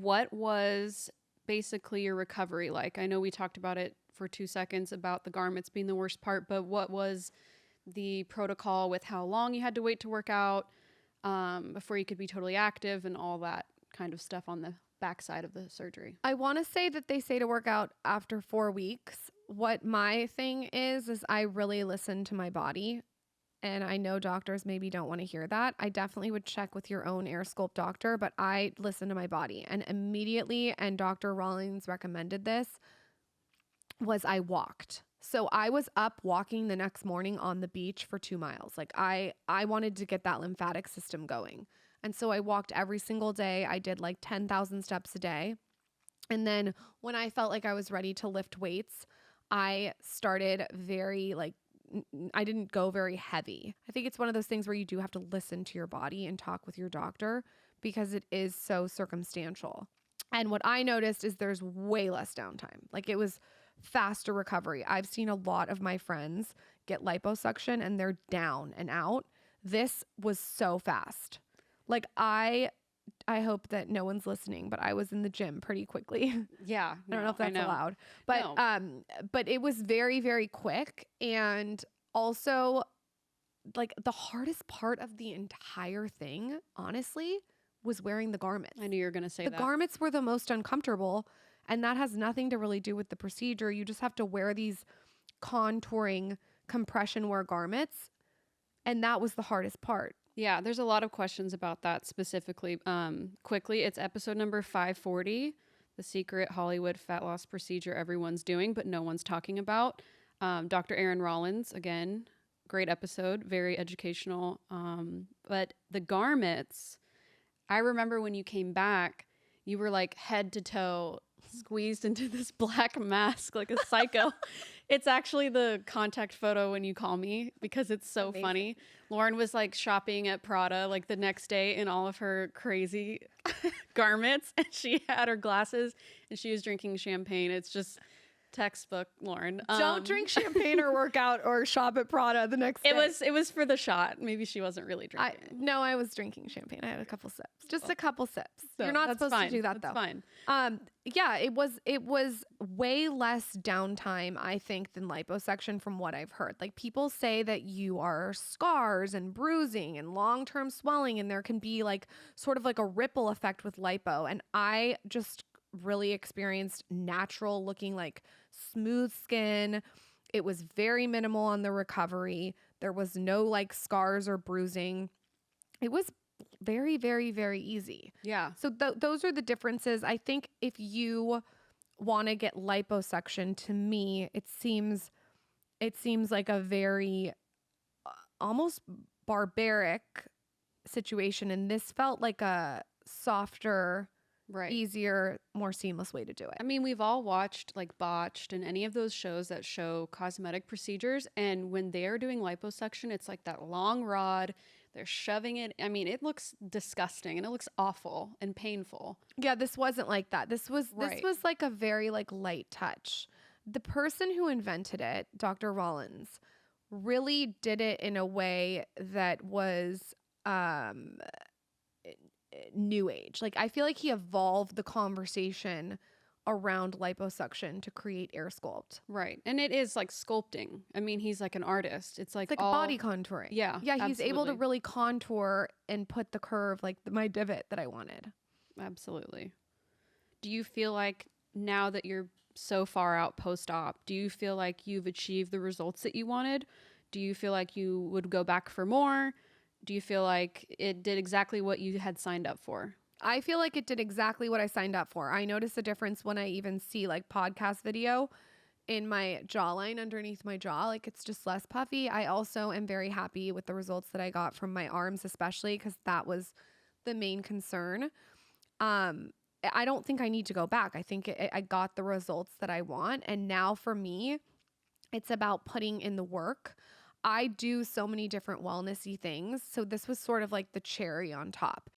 what was basically your recovery like? I know we talked about it for 2 seconds about the garments being the worst part, but what was the protocol with how long you had to wait to work out before you could be totally active and all that kind of stuff on the backside of the surgery? I want to say that they say to work out after 4 weeks. What my thing is I really listen to my body. And I know doctors maybe don't want to hear that. I definitely would check with your own AirSculpt doctor, but I listen to my body. And immediately, and Dr. Rawlings recommended this, was I walked. So I was up walking the next morning on the beach for 2 miles. Like I wanted to get that lymphatic system going. And so I walked every single day. I did like 10,000 steps a day. And then when I felt like I was ready to lift weights, I started I didn't go very heavy. I think it's one of those things where you do have to listen to your body and talk with your doctor because it is so circumstantial. And what I noticed is there's way less downtime. Like it was faster recovery. I've seen a lot of my friends get liposuction and they're down and out. This was so fast. Like I hope that no one's listening, but I was in the gym pretty quickly. Yeah. I don't know if that's allowed, but, but it was very, very quick. And also like the hardest part of the entire thing, honestly, was wearing the garments. I knew you were going to say that. The garments were the most uncomfortable, and that has nothing to really do with the procedure. You just have to wear these contouring compression wear garments. And that was the hardest part. Yeah, there's a lot of questions about that specifically. Quickly, it's episode number 540, the secret Hollywood fat loss procedure everyone's doing, but no one's talking about. Dr. Aaron Rollins, again, great episode, very educational. But the garments, I remember when you came back, you were like head to toe squeezed into this black mask like a psycho. It's actually the contact photo when you call me because it's so funny. Lauren was like shopping at Prada like the next day in all of her crazy garments, and she had her glasses and she was drinking champagne. It's just textbook Lauren. Don't drink champagne or work out or shop at Prada the next day. It was for the shot. Maybe she wasn't really drinking. No, I was drinking champagne. I had a couple sips. Just a couple sips. So you're not supposed to do that though. That's fine. Yeah, it was way less downtime, I think, than liposuction from what I've heard. Like people say that you are scars and bruising and long-term swelling, and there can be like sort of like a ripple effect with lipo. And I just really experienced natural looking, like smooth skin. It was very minimal on the recovery. There was no like scars or bruising. It was very, very, very easy. Yeah. So those are the differences. I think if you want to get liposuction, to me, it seems like a very almost barbaric situation. And this felt like a softer, easier, more seamless way to do it. I mean, we've all watched like Botched and any of those shows that show cosmetic procedures. And when they're doing liposuction, it's like that long rod. They're shoving it. I mean, it looks disgusting and it looks awful and painful. Yeah, this wasn't like that. This was like a very like light touch. The person who invented it, Dr. Rollins, really did it in a way that was new age. Like I feel like he evolved the conversation around liposuction to create AirSculpt. Right. And it is like sculpting. I mean, he's like an artist. It's like all body contouring. Yeah. Yeah. He's able to really contour and put the curve, like my divot that I wanted. Absolutely. Do you feel like now that you're so far out post-op, do you feel like you've achieved the results that you wanted? Do you feel like you would go back for more? Do you feel like it did exactly what you had signed up for? I feel like it did exactly what I signed up for. I notice a difference when I even see like podcast video in my jawline underneath my jaw. Like it's just less puffy. I also am very happy with the results that I got from my arms, especially because that was the main concern. I don't think I need to go back. I think I got the results that I want. And now for me, it's about putting in the work. I do so many different wellnessy things. So this was sort of like the cherry on top.